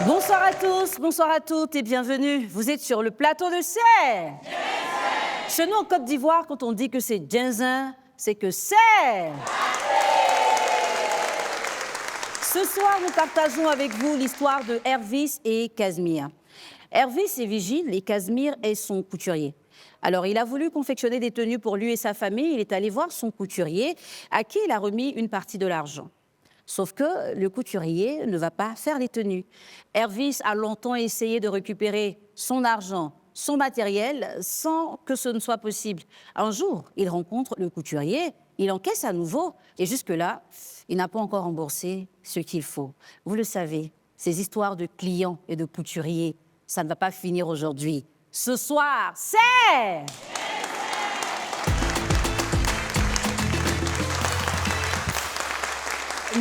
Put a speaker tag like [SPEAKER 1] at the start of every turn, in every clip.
[SPEAKER 1] Bonsoir à tous, bonsoir à toutes et bienvenue. Vous êtes sur le plateau de Serre. Chez nous en Côte d'Ivoire, quand on dit que c'est Djinzin, c'est que c'est. Ce soir, nous partageons avec vous l'histoire de Hervis et Casimir. Hervis est vigile et Casimir est son couturier. Alors, il a voulu confectionner des tenues pour lui et sa famille. Il est allé voir son couturier, à qui il a remis une partie de l'argent. Sauf que le couturier ne va pas faire les tenues. Hervis a longtemps essayé de récupérer son argent, son matériel, sans que ce ne soit possible. Un jour, il rencontre le couturier, il encaisse à nouveau, et jusque-là, il n'a pas encore remboursé ce qu'il faut. Vous le savez, ces histoires de clients et de couturiers, ça ne va pas finir aujourd'hui. Ce soir, c'est...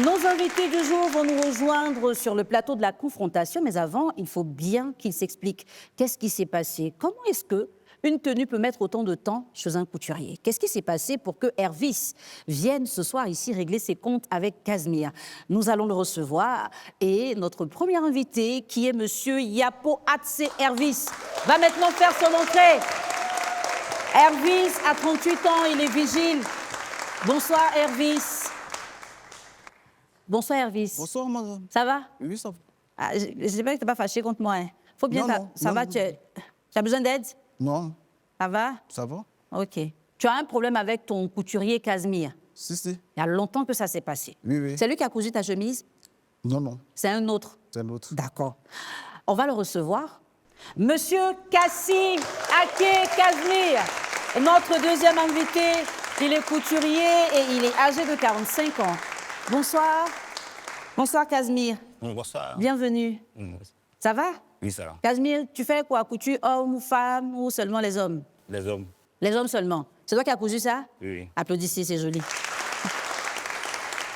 [SPEAKER 1] Nos invités du jour vont nous rejoindre sur le plateau de la confrontation, mais avant, il faut bien qu'ils s'expliquent. Qu'est-ce qui s'est passé? Comment est-ce qu'une tenue peut mettre autant de temps chez un couturier? Qu'est-ce qui s'est passé pour que Hervis vienne ce soir ici régler ses comptes avec Casimir? Nous allons le recevoir et notre premier invité, qui est monsieur Yapo Atse Hervis, va maintenant faire son entrée. Hervis a 38 ans, il est vigile. Bonsoir Hervis. Bonsoir Hervis.
[SPEAKER 2] Bonsoir, madame.
[SPEAKER 1] Ça va?
[SPEAKER 2] Oui, ça va.
[SPEAKER 1] Ah, j'espère que tu n'es pas fâché contre moi. Hein. Faut bien
[SPEAKER 2] Non,
[SPEAKER 1] ça
[SPEAKER 2] non,
[SPEAKER 1] va?
[SPEAKER 2] non.
[SPEAKER 1] Tu as besoin d'aide?
[SPEAKER 2] Non,
[SPEAKER 1] Ça va?
[SPEAKER 2] ça va.
[SPEAKER 1] OK. Tu as un problème avec ton couturier Casimir.
[SPEAKER 2] Si.
[SPEAKER 1] Il y a longtemps que ça s'est passé.
[SPEAKER 2] Oui.
[SPEAKER 1] C'est lui qui a cousu ta chemise?
[SPEAKER 2] Non.
[SPEAKER 1] C'est un autre?
[SPEAKER 2] C'est un autre.
[SPEAKER 1] D'accord. On va le recevoir. Monsieur Kassi Ake Casimir, notre deuxième invité. Il est couturier et il est âgé de 45 ans. Bonsoir. Bonsoir Casimir.
[SPEAKER 3] Bonsoir.
[SPEAKER 1] Bienvenue. Ça va?
[SPEAKER 3] Oui, ça va.
[SPEAKER 1] Casimir, tu fais quoi? Couture homme ou femme ou seulement les hommes?
[SPEAKER 3] Les hommes.
[SPEAKER 1] Les hommes seulement. C'est toi qui as cousu ça?
[SPEAKER 3] Oui.
[SPEAKER 1] Applaudissez, c'est joli.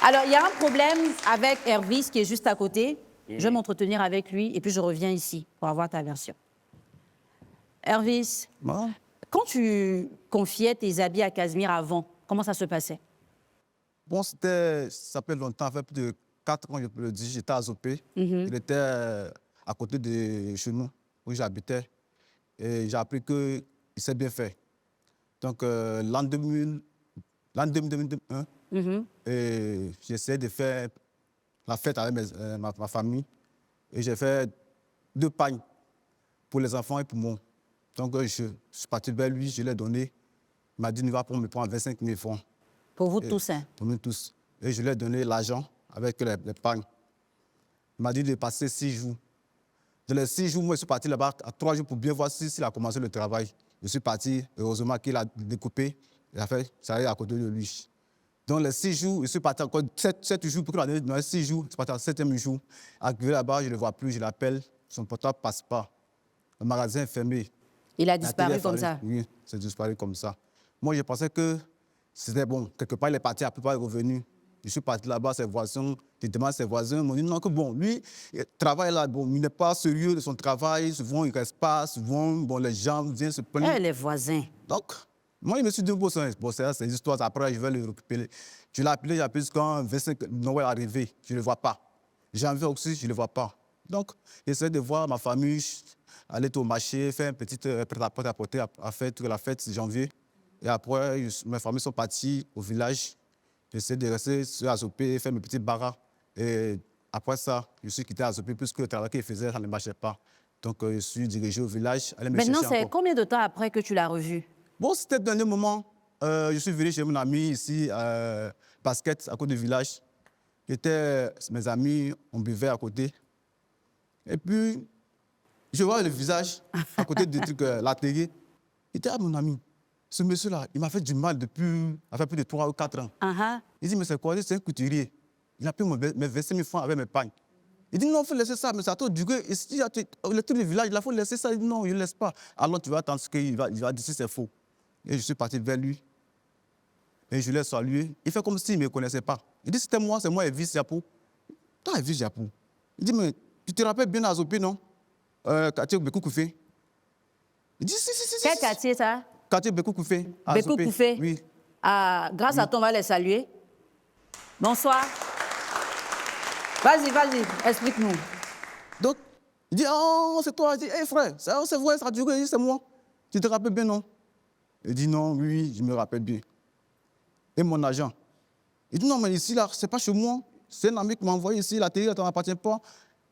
[SPEAKER 1] Alors, il y a un problème avec Hervis qui est juste à côté.
[SPEAKER 3] Oui.
[SPEAKER 1] Je vais m'entretenir avec lui et puis je reviens ici pour avoir ta version. Hervis,
[SPEAKER 2] Bon.
[SPEAKER 1] quand tu confiais tes habits à Casimir avant, comment ça se passait?
[SPEAKER 2] Bon, ça fait longtemps, ça fait plus de 4 ans, je peux le dire. J'étais à Zopé. Il était à côté de chez nous, où j'habitais. Et j'ai appris qu'il s'est bien fait. Donc, l'an 2001, et j'ai essayé de faire la fête avec ma famille. Et j'ai fait 2 pagnes pour les enfants et pour moi. Donc, je suis parti vers lui, je l'ai donné. Il m'a dit, il va me prendre 25 000 francs.
[SPEAKER 1] Pour vous tous, hein?
[SPEAKER 2] Pour nous tous. Et je lui ai donné l'argent avec les pagnes. Il m'a dit de passer 6 jours. Dans les 6 jours, moi, je suis parti là-bas à 3 jours pour bien voir s'il a commencé le travail. Je suis parti, heureusement qu'il a découpé. Il a fait, ça allait à côté de lui. Dans les 6 jours, je suis parti encore 7 jours, pour qu'il a donné 6 jours, je suis parti au 7e jour. Arrivé là-bas, je ne le vois plus, je l'appelle, son portable ne passe pas. Le magasin est fermé.
[SPEAKER 1] Il a
[SPEAKER 2] La
[SPEAKER 1] disparu
[SPEAKER 2] télé est
[SPEAKER 1] comme
[SPEAKER 2] fermée.
[SPEAKER 1] ça?
[SPEAKER 2] Oui, c'est disparu comme ça. Moi, je pensais que c'était bon. Quelque part, il est parti, après, il est revenu. Je suis parti là-bas, ses voisins, je demande à ses voisins, ils m'ont dit non, que bon, lui, il travaille là, bon, il n'est pas sérieux de son travail, souvent il ne reste pas, souvent, bon, les gens viennent se plaindre.
[SPEAKER 1] Eh, les voisins.
[SPEAKER 2] Donc, moi, je me suis dit, bon, c'est une histoire, après, je vais le récupérer. Je l'ai appelé, j'ai appelé quand 25 Noël est arrivé, je ne le vois pas. Janvier aussi, je ne le vois pas. Donc, j'essaie de voir ma famille, aller au marché, faire un petit prêt-à-porter à faire toute la fête janvier. Et après, mes familles sont parties au village. J'essaie de rester sur Azopé, faire mes petits barras. Et après ça, je suis quitté Azopé puisque le travail qu'il faisait, ça ne marchait pas. Donc, je suis dirigé au village, aller me
[SPEAKER 1] Maintenant,
[SPEAKER 2] chercher
[SPEAKER 1] c'est
[SPEAKER 2] encore.
[SPEAKER 1] combien de temps après que tu l'as revu?
[SPEAKER 2] Bon, c'était le dernier moment. Je suis venu chez mon ami ici, Basket, à côté du village. Mes amis, on buvait à côté. Et puis, je vois le visage à côté du truc, la télé. Il était à mon ami. Ce monsieur-là, il m'a fait du mal depuis, ça fait plus de 3 ou 4 ans. Il dit, mais c'est quoi? C'est un couturier. Il a pris mes 25 000 francs avec mes pagnes. Il dit, non, il faut laisser ça, mais ça a trop duré. Ici, le truc du village, il faut laisser ça. Il dit, non, je ne laisse pas. Alors, tu vas attendre ce qu'il va dire si c'est faux. Et je suis parti vers lui. Et je l'ai salué. Il fait comme s'il ne me connaissait pas. Il dit, c'est moi Hervis Yapo. Toi, Hervis Yapo. Il dit, mais tu te rappelles bien Azopé, non? Quartier Bekou Koufé. Il dit, si.
[SPEAKER 1] Quel quartier, ça?
[SPEAKER 2] Quartier Bekou Koufé.
[SPEAKER 1] Bekou Koufé?
[SPEAKER 2] Oui.
[SPEAKER 1] Ah, grâce à toi, on va les saluer. Bonsoir. Vas-y, explique-nous.
[SPEAKER 2] Donc, Il dit, oh, c'est toi. Il dit, hé frère, c'est vrai, ça a duré. Il dit, c'est moi. Tu te rappelles bien, non? Il dit, non, oui, je me rappelle bien. Et mon agent? Il dit, non, mais ici, là, c'est pas chez moi. C'est un ami qui m'a envoyé ici, la télé, ça ne m'appartient pas.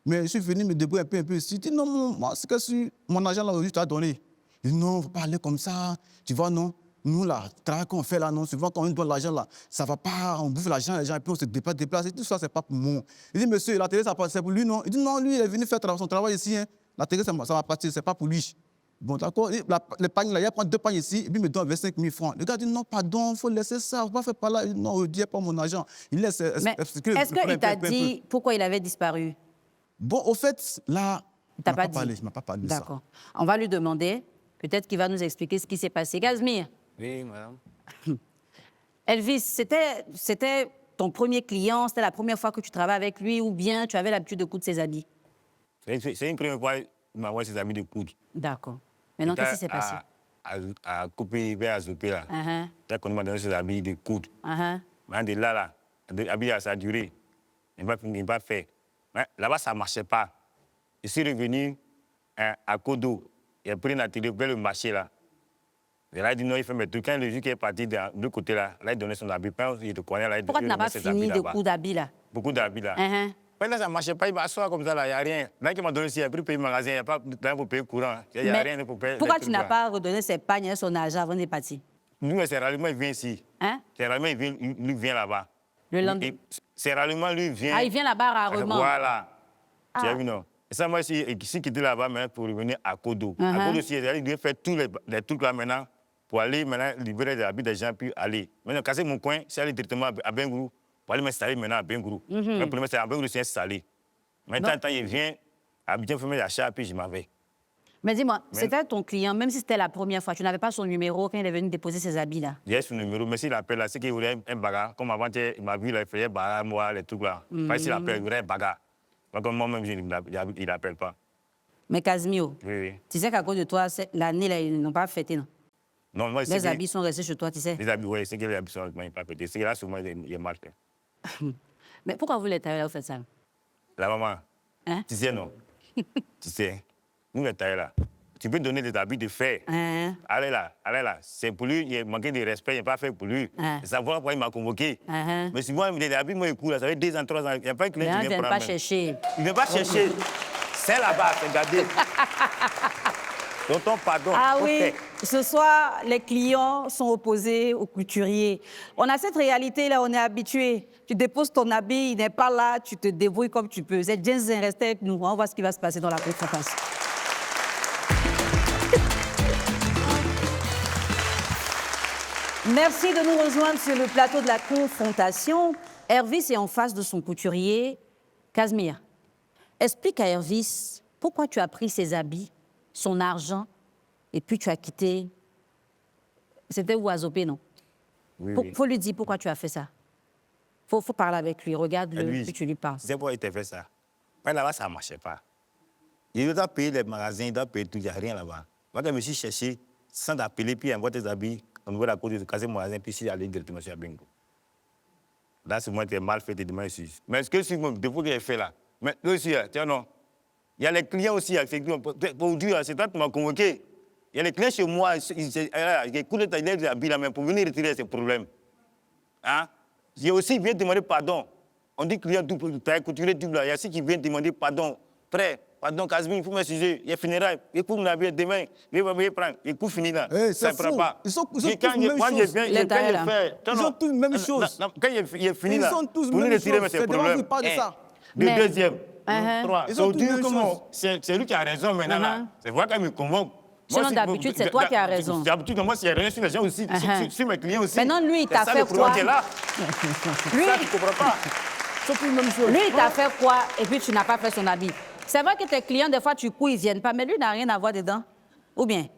[SPEAKER 2] Mais je suis venu me débrouiller un peu ici. Il dit, non, moi, c'est que mon agent, là, aujourd'hui, t'a donné. Il dit, non, il ne faut pas aller comme ça. Tu vois, non? Nous, là, le travail qu'on fait là, non, souvent, quand on donne l'argent, là, ça ne va pas, on bouffe l'argent, les gens, et puis on se déplace. Et tout ça, ce n'est pas pour moi. Il dit, monsieur, la télé, c'est pour lui, non? Il dit, non, lui, il est venu faire son travail ici. Hein. La télé, ça m'appartient, ce n'est pas pour lui. Bon, d'accord, le panier, là, il prend 2 pagnes ici, et puis il me donne 25 000 francs. Le gars dit, non, pardon, il faut laisser ça, il ne faut pas faire par là. Il dit, non, je dis pas mon argent. Il laisse.
[SPEAKER 1] Mais est-ce qu'il t'a dit pourquoi il avait disparu?
[SPEAKER 2] Bon, au fait, là,
[SPEAKER 1] il ne
[SPEAKER 2] m'a pas parlé de ça.
[SPEAKER 1] D'accord. On va lui demander, peut-être qu'il va nous expliquer ce qui s'est passé. Gazmir.
[SPEAKER 3] Oui, madame.
[SPEAKER 1] Elvis, c'était ton premier client, c'était la première fois que tu travailles avec lui, ou bien tu avais l'habitude de coudre ses habits?
[SPEAKER 3] C'est une première fois qu'il m'a envoyé ses habits de coudre.
[SPEAKER 1] D'accord. Maintenant, qu'est-ce qui s'est passé?
[SPEAKER 3] À couper vers Azopé, là. Dès qu'on m'a donné ses habits de coudre. Maintenant, de là, les habits, ça a duré. Il n'a pas fait. Là-bas, ça ne marchait pas. Je suis revenu à Kodo. Il a pris une atelier vers le marché, là. Et là, il dit non, il fait mes trucs. Quand le juge est parti de l'autre côté, là, il donnait son habit. Il te connaît, là,
[SPEAKER 1] pourquoi tu n'as pas fini de coudre d'habits, là?
[SPEAKER 3] Beaucoup d'habits, là. Là, ça ne marchait pas, il m'assoit comme ça, là, il n'y a rien. Là, il m'a donné, il a pris payer le magasin, il n'y a pas de temps pour payer le courant. Il n'y a rien pour payer.
[SPEAKER 1] Pourquoi tu n'as pas redonné ses pagnes et son argent avant de partir?
[SPEAKER 3] Nous, c'est rarement, il vient ici. C'est rarement, il vient là-bas.
[SPEAKER 1] Le lendemain?
[SPEAKER 3] C'est rarement, lui, il vient.
[SPEAKER 1] Ah, il vient là-bas rarement?
[SPEAKER 3] Voilà. Tu as vu, non? Et ça, moi, ici, quitté là-bas, maintenant, pour revenir à Kodo. À Kodo, il doit faire tous les trucs là, maintenant, pour aller, maintenant, libérer les habits des gens, puis aller. Maintenant, casser mon coin, c'est aller directement à Bengourou, pour aller m'installer maintenant à Bengourou. Le problème, c'est à Bengourou, c'est installé. Maintenant, il vient, à bien faire mes achats, puis je m'en vais.
[SPEAKER 1] Mais dis-moi, c'était ton client, même si c'était la première fois, tu n'avais pas son numéro quand il est venu déposer ses habits là?
[SPEAKER 3] J'ai son numéro, mais s'il appelle là, c'est qu'il voulait un bagarre. Comme avant, il m'a vu, là, il faisait bagarre, moi, les trucs là. Enfin, s'il appelle, il voulait un bagarre. Moi-même, il n'appelle pas.
[SPEAKER 1] Mais Casimiro,
[SPEAKER 3] oui.
[SPEAKER 1] Tu sais qu'à cause de toi, l'année là, ils n'ont pas fêté, non?
[SPEAKER 3] Non, moi,
[SPEAKER 1] les habits sont restés chez toi, tu sais?
[SPEAKER 3] Les habits, oui, c'est que les habits sont pas fêtés. C'est que là, souvent, il est mal fait.
[SPEAKER 1] Mais pourquoi vous, les tailleurs, vous faites ça?
[SPEAKER 3] La maman.
[SPEAKER 1] Hein?
[SPEAKER 3] Tu sais, non? Tu sais, nous, les tailleurs, là, tu peux donner des habits de fer. Allez là. C'est pour lui, il a manqué de respect, il n'a pas fait pour lui. Ça voit pourquoi il m'a convoqué. Mais si moi, les habits, moi, ils courent, ça fait 2 ans, 3 ans. Il n'y a pas un client qui vient prendre.
[SPEAKER 1] Il ne vient pas chercher.
[SPEAKER 3] Il ne vient pas chercher. C'est là-bas, c'est gardé. Tonton, pardon.
[SPEAKER 1] Ah oui, ce soir, les clients sont opposés aux couturiers. On a cette réalité-là, on est habitué. Tu déposes ton habit, il n'est pas là, tu te débrouilles comme tu peux. C'est Jensen, restez avec nous. On va voir ce qui va se passer dans la confrontation. Merci de nous rejoindre sur le plateau de la confrontation. Hervis est en face de son couturier. Casimir, explique à Hervis pourquoi tu as pris ses habits, son argent, et puis tu as quitté. C'était où, Azopé, non?
[SPEAKER 3] Oui.
[SPEAKER 1] Faut lui dire pourquoi tu as fait ça. Faut parler avec lui. Regarde-le, puis tu lui parles.
[SPEAKER 3] C'est pourquoi il t'a fait ça. Mais là-bas, ça ne marchait pas. Il doit payer les magasins, il doit payer tout, il n'y a rien là-bas. Moi, quand je me suis cherché, sans t'appeler, puis envoyer tes habits, au niveau de la côte, de casser mon magasin, puis ici, aller directement sur Bengo. Là, c'est moi qui ai mal fait, et demain, ici. Mais est-ce que c'est mon défaut que j'ai fait là? Mais là aussi, tiens, non. Il y a les clients aussi, effectivement. Pour dire, c'est toi qui m'as convoqué. Il y a les clients chez moi, ils écoutent les habits là, mais pour venir retirer ces problèmes. Hein? J'ai aussi bien demandé pardon. On dit client tout, couturier tout là. Il y a ceux qui viennent demander pardon. Frère, pardon, Casimir, il faut m'excuser. Il y a funérailles. Il faut me demain. Il va me prendre. Il faut finir là.
[SPEAKER 2] Ça ne prend pas. Ils sont tous la même chose.
[SPEAKER 1] Ils
[SPEAKER 2] ont tous la même chose.
[SPEAKER 3] Quand il est fini là,
[SPEAKER 2] ils sont tous
[SPEAKER 3] pour nous retirer ces problèmes.
[SPEAKER 2] Pas de ça.
[SPEAKER 3] Le deuxième, 3.
[SPEAKER 2] Ils ont tous la même chose.
[SPEAKER 3] C'est lui qui a raison maintenant là. C'est vrai qu'il me convoque.
[SPEAKER 1] Sinon, d'habitude, c'est toi qui as raison.
[SPEAKER 3] D'habitude, moi, s'il y a rien sur les gens aussi, sur mes clients aussi.
[SPEAKER 1] Maintenant, lui, il t'a fait quoi?
[SPEAKER 3] Lui, ça, tu ne comprends pas.
[SPEAKER 1] Lui, il t'a fait quoi? Et puis, tu n'as pas fait son habit. C'est vrai que tes clients, des fois, tu cours, ils ne viennent pas, mais lui, il n'a rien à voir dedans. Ou bien?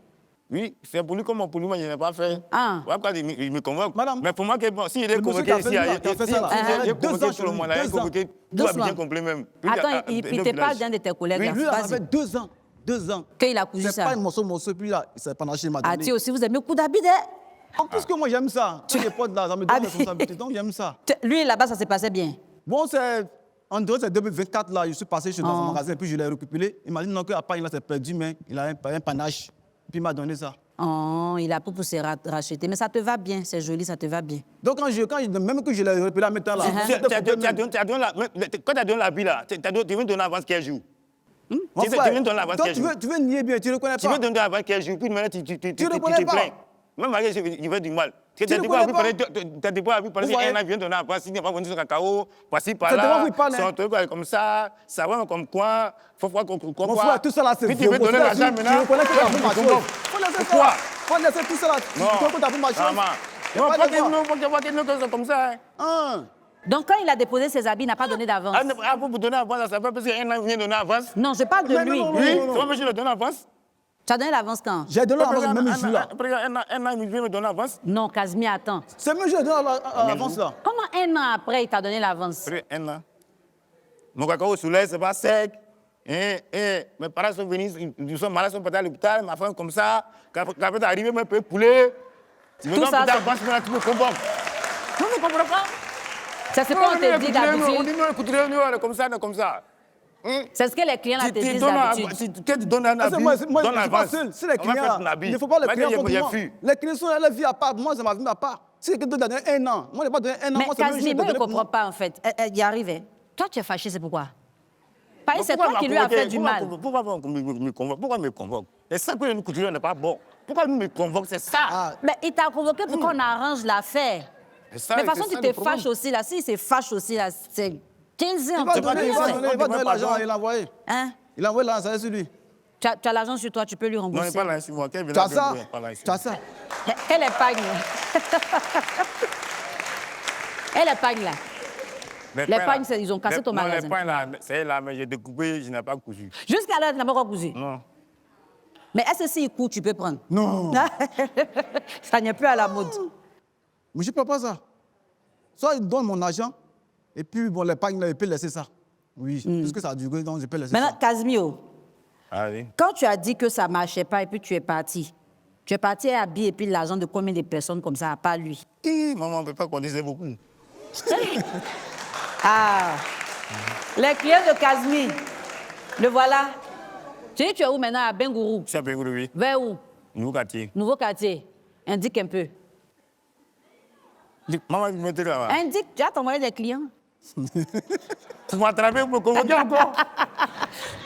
[SPEAKER 3] Oui, c'est pour lui comme pour lui, moi, je n'ai pas fait. Pourquoi il me convoque?
[SPEAKER 2] Madame,
[SPEAKER 3] mais pour moi, s'il est convoqué ici, il a
[SPEAKER 2] fait ça.
[SPEAKER 3] Il est convoqué tout le monde, il est convoqué tout a bien complet même.
[SPEAKER 1] Attends, il te parle d'un de tes collègues.
[SPEAKER 2] Oui, lui, ça fait 2 ans. 2 ans.
[SPEAKER 1] Qu'il a cousu ça.
[SPEAKER 2] C'est pas un morceau, puis là, c'est pas lâché, madame.
[SPEAKER 1] Ah, tu aussi, vous aimez le coup d'habit,
[SPEAKER 2] En plus que moi, j'aime ça. Tu les potes là, ça me donne la responsabilité, donc j'aime ça.
[SPEAKER 1] Lui, là-bas, ça s'est passé bien.
[SPEAKER 2] Bon, c'est En dehors de 2024, là, je suis passé dans son magasin, puis je l'ai récupéré. Il m'a dit non, que la paille, là, c'est perdu, mais il a un panache. Puis il m'a donné ça.
[SPEAKER 1] Oh, il a pour se racheter. Mais ça te va bien, c'est joli, ça te va bien.
[SPEAKER 2] Donc, même que je l'ai récupéré en même temps, là.
[SPEAKER 3] Quand tu as donné la vie, là, tu veux donner avance quel jour?
[SPEAKER 2] Mon
[SPEAKER 3] Tu
[SPEAKER 2] frère,
[SPEAKER 3] veux donner l'avance
[SPEAKER 2] toi,
[SPEAKER 3] quel
[SPEAKER 2] tu
[SPEAKER 3] jour?
[SPEAKER 2] veux nier bien, tu ne reconnais
[SPEAKER 3] Tu
[SPEAKER 2] pas.
[SPEAKER 3] veux donner l'avance quel jour? Puis maintenant, tu
[SPEAKER 2] reconnais
[SPEAKER 3] te
[SPEAKER 2] pas.
[SPEAKER 3] plains. Même malgré il veut du mal. Tu
[SPEAKER 2] Tu
[SPEAKER 3] as
[SPEAKER 2] reconnais pas.
[SPEAKER 3] des fois vu pendant
[SPEAKER 2] Vous voyez?
[SPEAKER 3] un an, il vient donner l'avance, il n'y a pas venu sur cacao, par-ci,
[SPEAKER 2] C'est de moi
[SPEAKER 3] par-là,
[SPEAKER 2] que vous parlez, hein.
[SPEAKER 3] son truc comme ça va comme quoi, faut voir quoi.
[SPEAKER 2] Mon frère, tout ça là, c'est
[SPEAKER 3] Puis tu veux donner l'argent
[SPEAKER 2] Tu
[SPEAKER 3] maintenant.
[SPEAKER 2] reconnais que tu as fait ma chose. Faut laisser
[SPEAKER 3] Pourquoi?
[SPEAKER 2] ça. Faut laisser tout ça là. Tu reconnais que tu as fait ma chose.
[SPEAKER 3] Maman.
[SPEAKER 2] Y a
[SPEAKER 3] Non,
[SPEAKER 2] pas
[SPEAKER 3] pas
[SPEAKER 2] de quoi.
[SPEAKER 3] que c'est comme ça.
[SPEAKER 2] Hein.
[SPEAKER 1] Donc, quand il a déposé ses habits, il n'a pas donné d'avance.
[SPEAKER 3] Vous donner avance, ça fait parce qu'un an, il vient donner avance.
[SPEAKER 1] Non, je parle de
[SPEAKER 2] Mais
[SPEAKER 1] lui.
[SPEAKER 2] non,
[SPEAKER 3] Oui,
[SPEAKER 2] non.
[SPEAKER 3] c'est pas monsieur le donner avance.
[SPEAKER 1] Tu as donné l'avance quand?
[SPEAKER 2] J'ai donné l'avance le même jour là.
[SPEAKER 3] Après un an, il vient me donner avance.
[SPEAKER 1] Non, Casimir, attends.
[SPEAKER 2] C'est même jour que j'ai donné l'avance là.
[SPEAKER 1] Comment un an après, il t'a donné l'avance?
[SPEAKER 3] Après un an. Mon cacao au soleil, c'est pas sec. Mes parents sont venus, ils sont malades, ils sont partis à l'hôpital, ma femme comme ça. Quand est arrivé, un peu poulet. Tu veux
[SPEAKER 1] Tout
[SPEAKER 3] donc
[SPEAKER 1] ça,
[SPEAKER 3] putain,
[SPEAKER 1] c'est-
[SPEAKER 3] avance, mais là, tu me convoques. Non, mais comprends pas.
[SPEAKER 1] C'est ce qu'on te dit
[SPEAKER 3] On
[SPEAKER 1] d'habitude.
[SPEAKER 3] dit non, écoute, non, comme ça.
[SPEAKER 1] C'est ce que les clients là te disent d'habitude.
[SPEAKER 3] Tu donnes un
[SPEAKER 2] Parce que
[SPEAKER 3] avis,
[SPEAKER 2] moi,
[SPEAKER 3] donne
[SPEAKER 2] je suis pas
[SPEAKER 3] l'avance.
[SPEAKER 2] seul. Si les
[SPEAKER 3] On va
[SPEAKER 2] clients,
[SPEAKER 3] faire ton habit.
[SPEAKER 2] il ne faut pas les clients
[SPEAKER 3] Maintenant,
[SPEAKER 2] contre
[SPEAKER 3] il y a
[SPEAKER 2] moi.
[SPEAKER 3] fui.
[SPEAKER 2] Les clients sont leur vie à part. Moi, c'est ma vie à part. Si quelqu'un te donne un an, moi, je n'ai pas donné un an.
[SPEAKER 1] Mais
[SPEAKER 2] Moi, c'est même
[SPEAKER 1] Casimir,
[SPEAKER 2] jour
[SPEAKER 1] moi,
[SPEAKER 2] de
[SPEAKER 1] je ne
[SPEAKER 2] donner pour
[SPEAKER 1] comprends
[SPEAKER 2] moi.
[SPEAKER 1] pas en fait. Il y arrivait. Toi, tu es fâché, c'est pourquoi? Parce que c'est toi qui lui as fait du mal.
[SPEAKER 3] Pourquoi me convoque? Pourquoi me convoque? Et ça que nous couturiers n'est pas bon. Pourquoi nous me convoque? C'est ça.
[SPEAKER 2] Ah,
[SPEAKER 1] Mais il t'a convoqué pour qu'on arrange l'affaire.
[SPEAKER 3] C'est ça,
[SPEAKER 1] Mais de toute
[SPEAKER 3] c'est
[SPEAKER 1] façon,
[SPEAKER 3] ça
[SPEAKER 1] tu
[SPEAKER 3] le
[SPEAKER 1] te
[SPEAKER 3] problème.
[SPEAKER 1] fâches aussi là. Si il se fâche aussi là, c'est 15 ans.
[SPEAKER 2] il va
[SPEAKER 1] Tu peux
[SPEAKER 2] donner,
[SPEAKER 1] rien
[SPEAKER 2] il va
[SPEAKER 1] faire.
[SPEAKER 2] donner, il va donner l'argent, il l'a envoyé.
[SPEAKER 1] Hein?
[SPEAKER 2] Il a envoyé l'argent, c'est sur lui.
[SPEAKER 1] Tu as l'argent sur toi, tu peux lui
[SPEAKER 3] Non, il
[SPEAKER 1] rembourser.
[SPEAKER 3] parle sur moi. Quel
[SPEAKER 2] Tu as ça?
[SPEAKER 3] il parle sur
[SPEAKER 2] Tu as ça?
[SPEAKER 1] Mais quelle épargne? Elle épargne là. L'épargne, ils ont cassé ton magasin.
[SPEAKER 3] L'épargne là, c'est là, mais j'ai découpé, je n'ai pas cousu.
[SPEAKER 1] Jusqu'à là, tu n'as pas encore cousu.
[SPEAKER 3] Non.
[SPEAKER 1] Mais est-ce que s'il coûte, tu peux prendre?
[SPEAKER 2] Non.
[SPEAKER 1] Ça n'est plus à la mode.
[SPEAKER 2] Mais je ne peux pas ça. Soit il donne mon argent, et puis, bon, l'épargne, là, il peut laisser ça. Oui, puisque ça a duré, donc je peux laisser
[SPEAKER 1] Maintenant,
[SPEAKER 2] ça.
[SPEAKER 1] Casimiro,
[SPEAKER 3] Allez.
[SPEAKER 1] quand tu as dit que ça ne marchait pas et puis tu es parti et habillé et puis l'argent de combien de personnes comme ça, à part lui?
[SPEAKER 3] Maman, on ne peut pas qu'on dise beaucoup.
[SPEAKER 1] Ah, les clients de Casimir, le voilà. Tu dis, tu es où maintenant? À Bengourou.
[SPEAKER 3] Je suis un peu oui.
[SPEAKER 1] Vers où?
[SPEAKER 3] Nouveau quartier.
[SPEAKER 1] Nouveau quartier. Indique un peu.
[SPEAKER 3] Maman, je me mets là-bas.
[SPEAKER 1] Indique, tu as envoyé des clients?
[SPEAKER 3] Tu m'as attrapé pour me convoquer encore.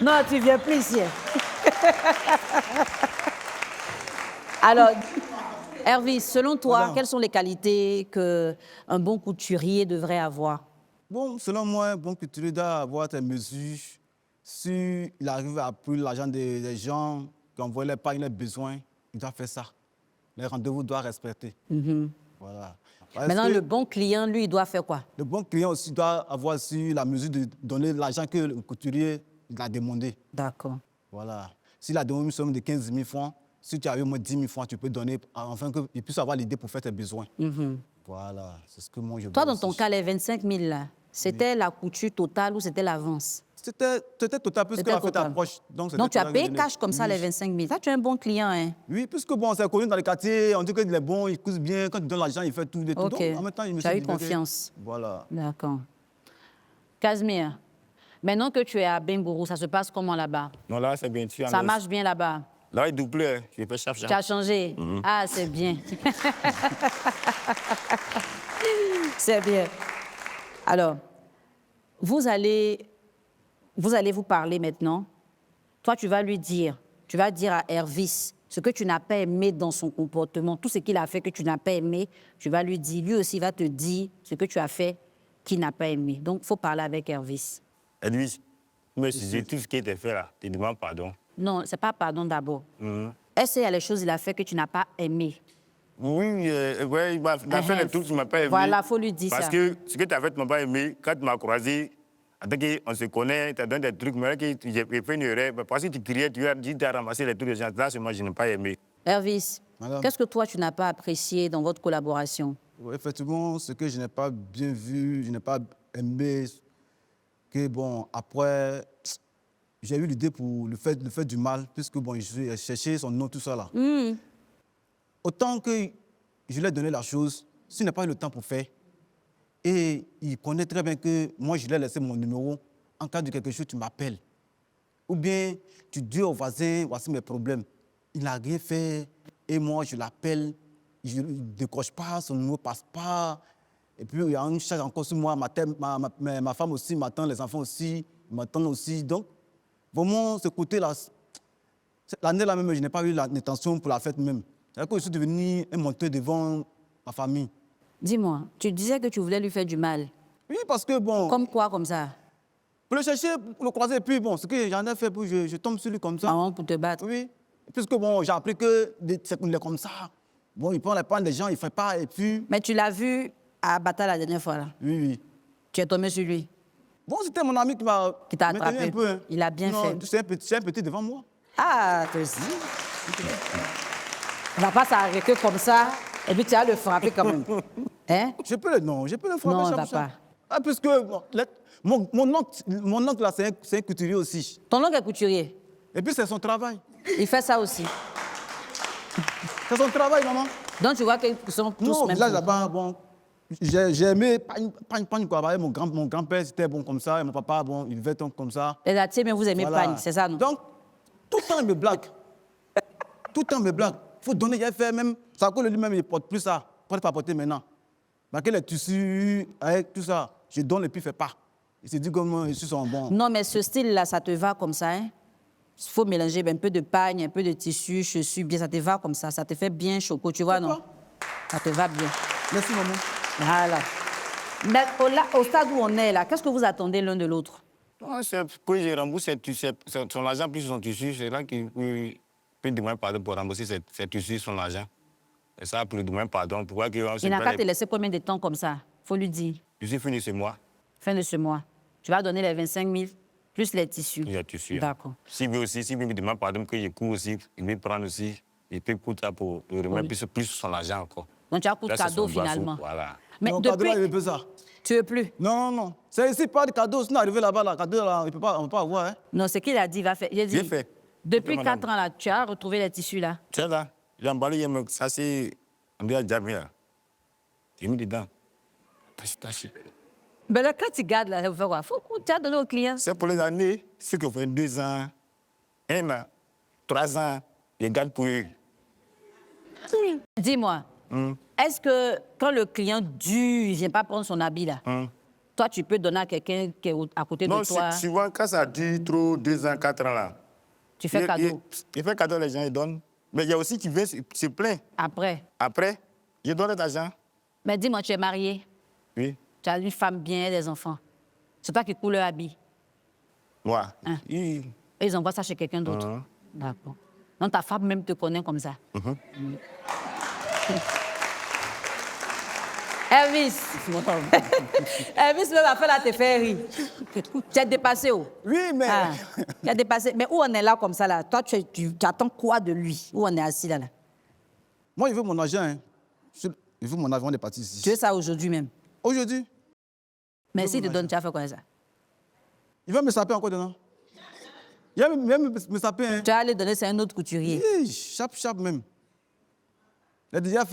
[SPEAKER 1] Non, tu ne viens plus ici. Alors, Hervé, selon toi,
[SPEAKER 2] Voilà.
[SPEAKER 1] quelles sont les qualités qu'un bon couturier devrait avoir?
[SPEAKER 2] Bon, selon moi, un bon couturier doit avoir des mesures. Si il arrive à prendre l'argent des gens, qui envoient l'épargne, les besoins, il doit faire ça. Les rendez-vous doivent respecter. Voilà. Parce
[SPEAKER 1] Maintenant,
[SPEAKER 2] que
[SPEAKER 1] le bon client, lui, il doit faire quoi?
[SPEAKER 2] le bon client aussi doit avoir aussi la mesure de donner l'argent que le couturier il a demandé.
[SPEAKER 1] D'accord.
[SPEAKER 2] Voilà. S'il a donné une somme de 15 000 francs, si tu as eu au moins 10 000 francs, tu peux donner afin qu'il puisse avoir l'idée pour faire tes besoins. Voilà, c'est ce que moi je
[SPEAKER 1] Toi,
[SPEAKER 2] vois
[SPEAKER 1] dans ton
[SPEAKER 2] aussi.
[SPEAKER 1] cas, les 25 000, là, c'était la couture totale ou c'était l'avance?
[SPEAKER 2] C'était total, puisque
[SPEAKER 1] C'était
[SPEAKER 2] la fête
[SPEAKER 1] total.
[SPEAKER 2] approche. Donc
[SPEAKER 1] Donc, tu as payé
[SPEAKER 2] donné.
[SPEAKER 1] cash comme ça,
[SPEAKER 2] Oui.
[SPEAKER 1] les 25 000. Ça, tu es un bon client, hein?
[SPEAKER 2] Oui, puisque bon, c'est connu dans les quartiers, on dit qu'il est bon, il coûte bien, quand il donne l'argent, il fait tout.
[SPEAKER 1] Ok.
[SPEAKER 2] Donc, en même temps, il me
[SPEAKER 1] Tu as
[SPEAKER 2] suis
[SPEAKER 1] eu
[SPEAKER 2] libéré.
[SPEAKER 1] confiance.
[SPEAKER 2] Voilà.
[SPEAKER 1] D'accord. Casimir, maintenant que tu es à Bengourou, ça se passe comment là-bas?
[SPEAKER 3] Non, là, c'est bien. Tu
[SPEAKER 1] Ça marche bien là-bas?
[SPEAKER 3] Là, il doublé. Je fais chaf.
[SPEAKER 1] Tu as changé? Ah, c'est bien. C'est bien. Alors, vous allez vous parler maintenant. Toi, tu vas lui dire, tu vas dire à Hervis ce que tu n'as pas aimé dans son comportement, tout ce qu'il a fait que tu n'as pas aimé, tu vas lui dire, lui aussi va te dire ce que tu as fait qu'il n'a pas aimé. Donc, il faut parler avec Hervis.
[SPEAKER 3] Edwige, mais si tout ce qui était fait là, tu demandes pardon.
[SPEAKER 1] Non, ce n'est pas pardon d'abord. Est-ce qu'il y a les choses qu'il a fait que tu n'as pas aimé?
[SPEAKER 3] Oui, ouais, il a fait les trucs que tu ne m'as pas aimé.
[SPEAKER 1] Voilà, il faut lui dire
[SPEAKER 3] Parce
[SPEAKER 1] ça.
[SPEAKER 3] que ce que tu as fait, tu ne m'as pas aimé. Quand tu m'as croisé, on se connaît, tu as donné des trucs, mais là, j'ai fait une erreur. Parce que tu criais, tu as ramassé les trucs des gens. Là, moi, je n'ai pas aimé.
[SPEAKER 1] Hervis,
[SPEAKER 2] Madame.
[SPEAKER 1] qu'est-ce que toi, tu n'as pas apprécié dans votre collaboration?
[SPEAKER 2] Oui, effectivement, ce que je n'ai pas bien vu, je n'ai pas aimé, que bon, après, j'ai eu l'idée pour le faire du mal, puisque bon, je cherchais son nom, tout ça là. Autant que je lui ai donné la chose, s'il n'a pas eu le temps pour faire, Et il connaît très bien que moi, je lui ai laissé mon numéro. En cas de quelque chose, tu m'appelles. Ou bien, tu dis au voisin, voici mes problèmes. Il n'a rien fait. Et moi, je l'appelle. Je ne décroche pas, son numéro ne passe pas. Et puis, il y a une charge encore sur moi. Ma femme aussi m'attend, les enfants aussi m'attendent aussi. Donc, vraiment, ce côté-là, l'année-là même, je n'ai pas eu l'intention pour la fête même. C'est-à-dire que je suis devenu un menteur devant ma famille.
[SPEAKER 1] Dis-moi, tu disais que tu voulais lui faire du mal.
[SPEAKER 2] Oui, parce que bon,
[SPEAKER 1] Comme quoi, comme ça?
[SPEAKER 2] pour le chercher, pour le croiser, et puis bon, ce que j'en ai fait, je tombe sur lui comme ça.
[SPEAKER 1] Ah, pour te battre.
[SPEAKER 2] Oui, puisque bon, j'ai appris que c'est comme ça. Bon, il prend les pannes des gens, il ne fait pas, et puis...
[SPEAKER 1] Mais tu l'as vu à Bata la dernière fois, là.
[SPEAKER 2] Oui, oui.
[SPEAKER 1] Tu es tombé sur lui.
[SPEAKER 2] Bon, c'était mon ami qui m'a
[SPEAKER 1] Qui t'a
[SPEAKER 2] maintenu
[SPEAKER 1] attrapé.
[SPEAKER 2] un peu. Hein.
[SPEAKER 1] Il a bien
[SPEAKER 2] Non,
[SPEAKER 1] fait.
[SPEAKER 2] c'est un petit devant moi.
[SPEAKER 1] Ah, toi aussi. On ne va pas s'arrêter comme ça, et puis tu vas le frapper quand même. Hein?
[SPEAKER 2] Je peux le frapper.
[SPEAKER 1] Non, on
[SPEAKER 2] chaque
[SPEAKER 1] va
[SPEAKER 2] fois.
[SPEAKER 1] pas.
[SPEAKER 2] Ah, puisque bon, mon oncle là, c'est un couturier aussi.
[SPEAKER 1] Ton oncle est couturier.
[SPEAKER 2] Et puis c'est son travail.
[SPEAKER 1] Il fait ça aussi.
[SPEAKER 2] C'est son travail, maman.
[SPEAKER 1] Donc tu vois qu'ils sont tous
[SPEAKER 2] Non,
[SPEAKER 1] même.
[SPEAKER 2] là, là-bas, bon, j'ai aimé pagne, quoi. Mon grand-père, c'était bon comme ça, et mon papa, bon, il vivait comme ça.
[SPEAKER 1] Les Latiers, mais vous aimez
[SPEAKER 2] Voilà.
[SPEAKER 1] pagne, c'est ça, non?
[SPEAKER 2] Donc, tout le temps, il me blague. Tout le temps, il me blague. Il faut donner, il a fait même. Ça colle lui-même, il ne porte plus ça. Il ne pas porter maintenant. Parce que les tissus, avec tout ça, je donne et puis il ne fait pas. Il se dit comment les tissus sont bons.
[SPEAKER 1] Non, mais ce style-là, ça te va comme ça, hein? Il faut mélanger un peu de pagne, un peu de tissu, chaussures, bien, ça te va comme ça te fait bien choco, tu vois, non?
[SPEAKER 2] Pourquoi?
[SPEAKER 1] Ça te va bien.
[SPEAKER 2] Merci, maman.
[SPEAKER 1] Voilà. Mais au stade où on est là, qu'est-ce que vous attendez l'un de l'autre?
[SPEAKER 3] Non, c'est que je rembourse son argent plus son tissu. C'est là qu'il peut demander pardon pour rembourser ses tissus, son argent. Et ça, pour lui demander pardon. Pourquoi qu'il
[SPEAKER 1] Il n'a qu'à te laisser combien de temps comme ça? Faut lui dire.
[SPEAKER 3] Je suis fini ce mois.
[SPEAKER 1] Fin de ce mois. Tu vas donner les 25 000 plus les tissus.
[SPEAKER 3] Il y a tissu.
[SPEAKER 1] D'accord.
[SPEAKER 3] S'il veut aussi, s'il me demande pardon que je cours aussi, il veut prendre aussi. Il peut coûter ça pour lui remettre plus son argent encore.
[SPEAKER 1] Donc tu as pour
[SPEAKER 3] Là, c'est
[SPEAKER 1] cadeau
[SPEAKER 3] son doigt
[SPEAKER 1] finalement.
[SPEAKER 3] sous, voilà.
[SPEAKER 1] Mais
[SPEAKER 2] Non, cadeau, là, il
[SPEAKER 1] depuis,
[SPEAKER 2] ne veut pas ça.
[SPEAKER 1] tu veux plus?
[SPEAKER 2] Non, non. C'est ici, pas de cadeau. Sinon, arrivé là-bas, là, cadeau, là, on ne peut pas avoir. Hein.
[SPEAKER 1] Non, ce qu'il a dit, il va faire. Il a dit,
[SPEAKER 3] J'ai fait.
[SPEAKER 1] depuis
[SPEAKER 3] Ok,
[SPEAKER 1] 4
[SPEAKER 3] madame.
[SPEAKER 1] ans là, tu as retrouvé les tissus là.
[SPEAKER 3] Tu sais là, j'ai emballé, ça c'est. On dit à Javi là. J'ai mis dedans. Tachi.
[SPEAKER 1] Mais là, quand tu gardes là, faut quoi? Faut que tu as donné aux clients.
[SPEAKER 3] C'est pour les années, ceux qui font 2 ans, 1 an, 3 ans, ils gardent pour eux.
[SPEAKER 1] Dis-moi, est-ce que quand le client dure, il ne vient pas prendre son habit là, toi tu peux donner à quelqu'un qui est à côté
[SPEAKER 3] Non,
[SPEAKER 1] de toi,
[SPEAKER 3] souvent quand ça dure trop, 2 ans, 4 ans là.
[SPEAKER 1] tu fais cadeau.
[SPEAKER 3] Il fait cadeau, les gens, ils donnent. Mais il y a aussi qui viennent se plaindre.
[SPEAKER 1] Après.
[SPEAKER 3] Après, je donne l'argent.
[SPEAKER 1] Mais dis-moi, tu es marié,
[SPEAKER 3] Oui,
[SPEAKER 1] tu as une femme bien, des enfants. C'est toi qui couds leur habit.
[SPEAKER 3] moi.
[SPEAKER 1] Hein. Et ils envoient ça chez quelqu'un d'autre. D'accord. Donc ta femme même te connaît comme ça. Elvis. Elvis, même affaire là te fait rire. Tu as dépassé où?
[SPEAKER 2] Oui, mais.
[SPEAKER 1] Ah, tu as dépassé. Mais où on est là comme ça là? Toi, tu attends quoi de lui? Où on est assis là?
[SPEAKER 2] Moi, il veut mon argent. Hein. Il veut mon argent, on est parti ici.
[SPEAKER 1] Tu veux ça aujourd'hui même?
[SPEAKER 2] Aujourd'hui,
[SPEAKER 1] Mais
[SPEAKER 2] veux
[SPEAKER 1] s'il te
[SPEAKER 2] mon
[SPEAKER 1] donne, tu as fait quoi ça?
[SPEAKER 2] il va me saper encore dedans. Il va même me saper. Hein.
[SPEAKER 1] Tu vas aller donner, c'est un autre couturier.
[SPEAKER 2] Chap même. J'ai déjà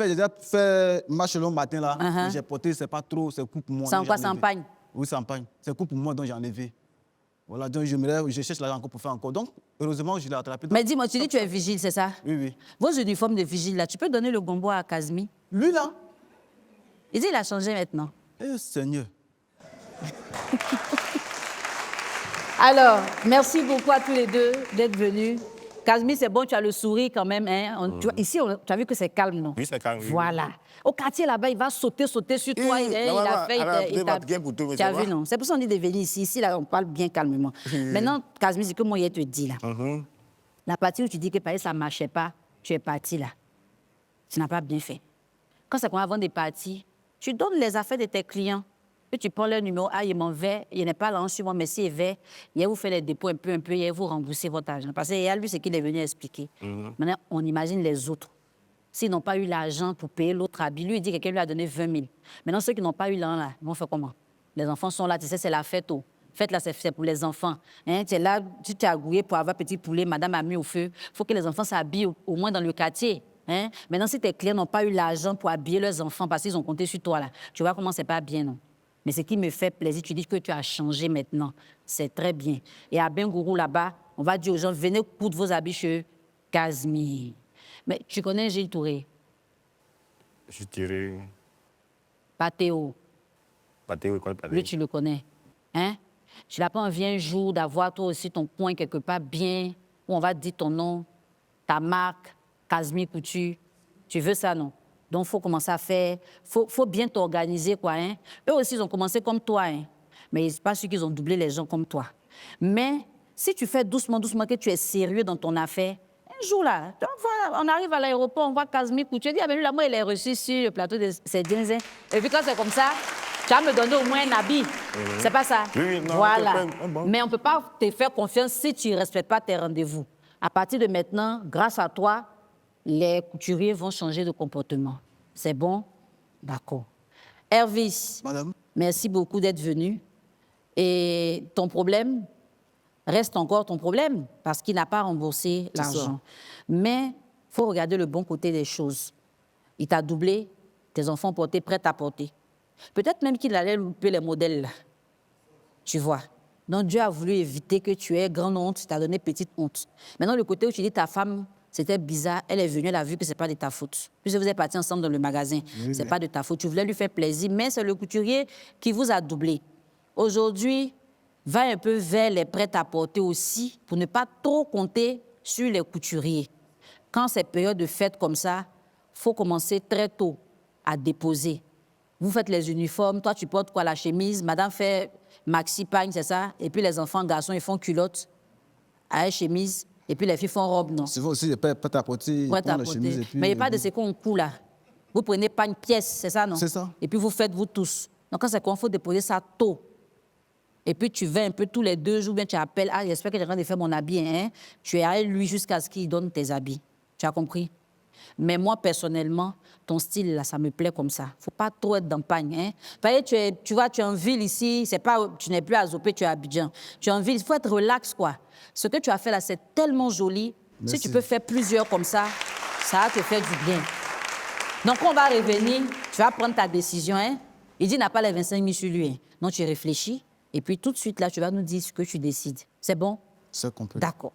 [SPEAKER 2] fait marche long matin là.
[SPEAKER 1] Uh-huh.
[SPEAKER 2] J'ai porté, c'est pas trop, c'est court pour moi.
[SPEAKER 1] C'est en
[SPEAKER 2] donc
[SPEAKER 1] quoi,
[SPEAKER 2] j'ai
[SPEAKER 1] c'est en
[SPEAKER 2] enlevé.
[SPEAKER 1] pagne?
[SPEAKER 2] Oui, c'est en pagne. C'est court pour moi, donc j'ai enlevé. Voilà, donc je me lève, je cherche l'argent encore pour faire encore. Donc, heureusement, je l'ai attrapé.
[SPEAKER 1] Mais dis-moi, tu dis que tu es vigile, c'est ça?
[SPEAKER 2] Oui, oui.
[SPEAKER 1] Vos uniformes de vigile là, tu peux donner le gombo à Kazmi?
[SPEAKER 2] Lui là,
[SPEAKER 1] Il dit il a changé maintenant.
[SPEAKER 2] eh Seigneur.
[SPEAKER 1] Alors, merci beaucoup à tous les deux d'être venus. Kazmi, c'est bon, tu as le sourire quand même. Hein? Tu vois, ici, tu as vu que c'est calme, non?
[SPEAKER 3] Oui, c'est calme, oui.
[SPEAKER 1] Voilà. Au quartier là-bas, il va sauter sur toi. Il a fait.
[SPEAKER 3] il va bien pour tout,
[SPEAKER 1] Tu as
[SPEAKER 3] ça
[SPEAKER 1] vu,
[SPEAKER 3] va?
[SPEAKER 1] non? C'est pour ça qu'on dit de venir ici. Ici, là, on parle bien calmement. Maintenant, Kazmi, c'est que moi, je te dis là. La partie où tu dis que pareil, ça ne marchait pas, tu es parti là. Tu n'as pas bien fait. Quand c'est qu'on va vendre des parties, tu donnes les affaires de tes clients. Puis tu prends leur numéro, ah, il m'en veut, il n'est pas là en suivant, mais s'il veut, il vous fait les dépôts un peu, il vous rembourser votre argent. Parce que lui, c'est qu'il est venu expliquer. Maintenant, on imagine les autres. S'ils n'ont pas eu l'argent pour payer l'autre habit, lui, il dit que quelqu'un lui a donné 20 000. Maintenant, ceux qui n'ont pas eu l'argent, là, ils vont faire comment? Les enfants sont là, tu sais, c'est la fête. Oh. Fête là, c'est pour les enfants. Hein, tu es là, tu t'es agouillé pour avoir petit poulet, madame a mis au feu. Il faut que les enfants s'habillent au moins dans le quartier. Hein? Maintenant, si tes clients n'ont pas eu l'argent pour habiller leurs enfants parce qu'ils ont compté sur toi, là, tu vois comment c'est pas bien, non? Mais ce qui me fait plaisir, tu dis que tu as changé maintenant. C'est très bien. Et à Bengourou, là-bas, on va dire aux gens, venez coudre vos habits chez Casimir. Mais tu connais Gilles Touré?
[SPEAKER 3] Je dirais.
[SPEAKER 1] Pas Théo.
[SPEAKER 3] Pas Théo, quoi, pas
[SPEAKER 1] Lui, tu le connais. Hein? Tu n'as pas envie un jour d'avoir toi aussi ton coin quelque part bien, où on va dire ton nom, ta marque, Casimir Couture. Tu veux ça, non? Donc, il faut commencer à faire, faut bien t'organiser, quoi. Hein? Eux aussi, ils ont commencé comme toi, hein? Mais ce n'est pas sûr qu'ils ont doublé les gens comme toi. Mais si tu fais doucement, doucement, que tu es sérieux dans ton affaire, un jour là, on arrive à l'aéroport, on voit Casimir Couture, tu dis, ah ben lui, là, moi, il est reçu sur le plateau de Saint-Dinzin. Et puis quand c'est comme ça, tu vas me donner au moins un habit. C'est pas ça?
[SPEAKER 3] Oui, non,
[SPEAKER 1] voilà.
[SPEAKER 3] bon.
[SPEAKER 1] Mais on ne peut pas te faire confiance si tu ne respectes pas tes rendez-vous. À partir de maintenant, grâce à toi, les couturiers vont changer de comportement. C'est bon? D'accord. Hervis,
[SPEAKER 2] Madame,
[SPEAKER 1] merci beaucoup d'être venu. Et ton problème reste encore ton problème parce qu'il n'a pas remboursé
[SPEAKER 2] C'est ça.
[SPEAKER 1] l'argent. Mais il faut regarder le bon côté des choses. Il t'a doublé, tes enfants portés, prêts à porter. Peut-être même qu'il allait louper les modèles, là. Tu vois. Donc Dieu a voulu éviter que tu aies grande honte, il t'a donné petite honte. Maintenant, le côté où tu dis ta femme, c'était bizarre, elle est venue, elle a vu que ce n'est pas de ta faute. Puisque vous êtes partis ensemble dans le magasin, ce n'est pas de ta faute. Tu voulais lui faire plaisir, mais c'est le couturier qui vous a doublé. Aujourd'hui, va un peu vers les prêt-à-porter aussi pour ne pas trop compter sur les couturiers. Quand c'est période de fête comme ça, il faut commencer très tôt à déposer. Vous faites les uniformes, toi tu portes quoi, la chemise, madame fait maxi-pagne, c'est ça? Et puis les enfants, garçons, ils font culotte à chemise, et puis les filles font robe, non?
[SPEAKER 2] souvent aussi, pas à porter,
[SPEAKER 1] Ouais, t'as
[SPEAKER 2] la
[SPEAKER 1] porté.
[SPEAKER 2] chemise et puis...
[SPEAKER 1] Mais il n'y a pas de ce qu'on coud là. Vous prenez pas une pièce, c'est ça, non?
[SPEAKER 2] C'est ça.
[SPEAKER 1] Et puis vous faites vous tous. Donc quand c'est quoi, il faut déposer ça tôt. Et puis tu vas un peu tous les 2 jours, bien tu appelles, ah, j'espère que j'ai rien de faire mon habit, hein? Tu es avec lui jusqu'à ce qu'il donne tes habits. Tu as compris? Mais moi, personnellement, ton style, là, ça me plaît comme ça. Il ne faut pas trop être dans le pagne. Hein? Parce que tu vois, tu es en ville ici, c'est pas, tu n'es plus à Zopé, tu es à Abidjan. Tu es en ville, il faut être relax, quoi. Ce que tu as fait là, c'est tellement joli.
[SPEAKER 2] Merci.
[SPEAKER 1] Si tu peux faire plusieurs comme ça va te faire du bien. Donc, on va revenir, tu vas prendre ta décision. Hein? Il dit, n'a pas les 25 000 sur lui. Hein? Donc, tu réfléchis. Et puis, tout de suite, là, tu vas nous dire ce que tu décides. C'est bon?
[SPEAKER 2] C'est complet.
[SPEAKER 1] D'accord.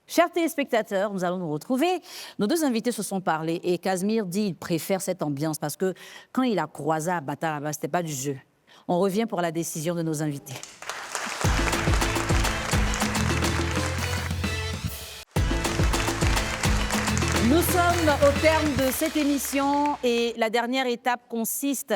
[SPEAKER 1] Chers téléspectateurs, nous allons nous retrouver. Nos 2 invités se sont parlé et Casimir dit qu'il préfère cette ambiance parce que quand il a croisé à Bata là-bas, ce n'était pas du jeu. On revient pour la décision de nos invités. Nous sommes au terme de cette émission et la dernière étape consiste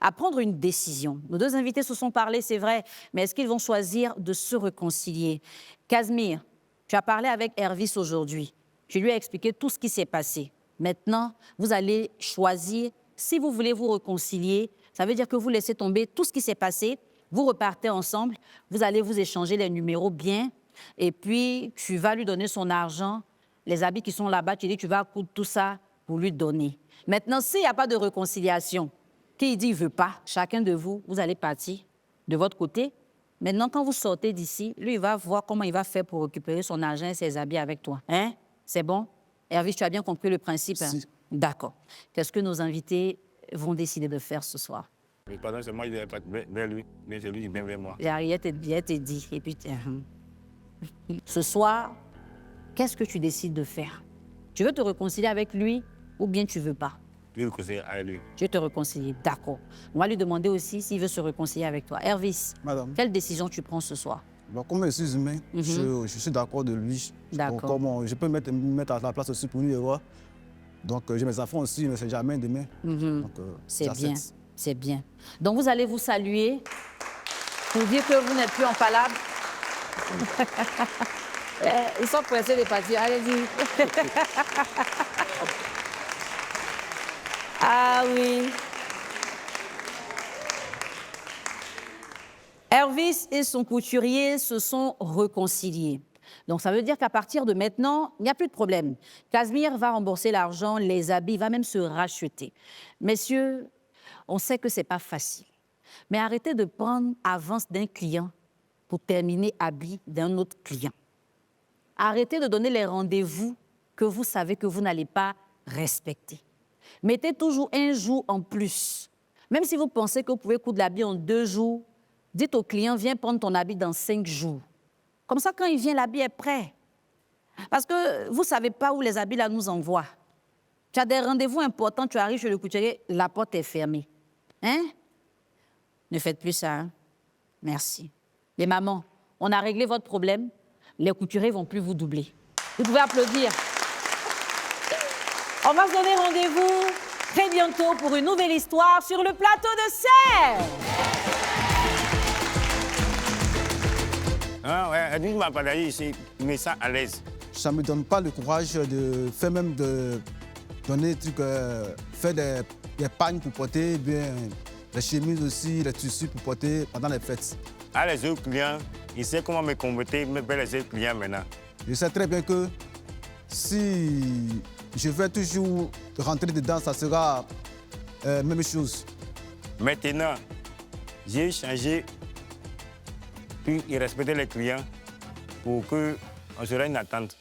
[SPEAKER 1] à prendre une décision. Nos 2 invités se sont parlé, c'est vrai, mais est-ce qu'ils vont choisir de se réconcilier? Casimir, tu as parlé avec Hervis aujourd'hui. Je lui ai expliqué tout ce qui s'est passé. Maintenant, vous allez choisir si vous voulez vous réconcilier. Ça veut dire que vous laissez tomber tout ce qui s'est passé. Vous repartez ensemble. Vous allez vous échanger les numéros bien. Et puis, tu vas lui donner son argent. Les habits qui sont là-bas, tu dis que tu vas coudre tout ça pour lui donner. Maintenant, s'il n'y a pas de réconciliation, qui dit qu'il ne veut pas, chacun de vous, vous allez partir de votre côté. Maintenant, quand vous sortez d'ici, lui, il va voir comment il va faire pour récupérer son argent et ses habits avec toi. Hein? C'est bon? Hervé, tu as bien compris le principe? Hein?
[SPEAKER 2] Si.
[SPEAKER 1] D'accord. Qu'est-ce que nos invités vont décider de faire ce soir?
[SPEAKER 3] Mais pardon, c'est moi qui n'ai pas vers lui, mais c'est lui qui vient vers moi.
[SPEAKER 1] J'ai t'ai dit. Et puis, ce soir, qu'est-ce que tu décides de faire? Tu veux te réconcilier avec lui ou bien tu ne veux pas?
[SPEAKER 3] Je veux conseiller à lui.
[SPEAKER 1] Je veux te réconcilier, d'accord. On va lui demander aussi s'il veut se réconcilier avec toi. Hervis,
[SPEAKER 2] Madame.
[SPEAKER 1] quelle décision tu prends ce soir?
[SPEAKER 2] Bon, comme je suis humain, je suis d'accord de lui.
[SPEAKER 1] D'accord.
[SPEAKER 2] Comment je peux me mettre à la place aussi pour lui, voir. Donc, j'ai mes enfants aussi, mais c'est jamais demain. Donc,
[SPEAKER 1] C'est bien,
[SPEAKER 2] j'accepte.
[SPEAKER 1] c'est bien. Donc, vous allez vous saluer pour dire que vous n'êtes plus en palabre. Ils sont pressés de partir. Allez-y. Ah oui. Hervis et son couturier se sont réconciliés. Donc, ça veut dire qu'à partir de maintenant, il n'y a plus de problème. Casimir va rembourser l'argent, les habits, il va même se racheter. Messieurs, on sait que ce n'est pas facile. Mais arrêtez de prendre avance d'un client pour terminer habit d'un autre client. Arrêtez de donner les rendez-vous que vous savez que vous n'allez pas respecter. Mettez toujours un jour en plus. Même si vous pensez que vous pouvez coudre l'habit en 2 jours, dites au client, viens prendre ton habit dans 5 jours. Comme ça, quand il vient, l'habit est prêt. Parce que vous ne savez pas où les habits là nous envoient. Tu as des rendez-vous importants, tu arrives chez le couturier, la porte est fermée. Hein? Ne faites plus ça. Hein? Merci. Les mamans, on a réglé votre problème. Les couturiers ne vont plus vous doubler. Vous pouvez applaudir. On va se donner rendez-vous très bientôt pour une nouvelle histoire sur le plateau de Serre.
[SPEAKER 3] Ah ouais, elle dit, ma padaille ici, mais ça à l'aise.
[SPEAKER 2] Ça ne me donne pas le courage de faire même de donner des trucs, faire des pagnes pour porter, bien les chemises aussi, les tissus pour porter pendant les fêtes.
[SPEAKER 3] Ah, les autres clients, ils savent comment me convertir, mais les autres clients maintenant.
[SPEAKER 2] Je sais très bien que si je vais toujours rentrer dedans, ça sera la même chose.
[SPEAKER 3] Maintenant, j'ai changé, puis respecter les clients pour qu'on sera une attente.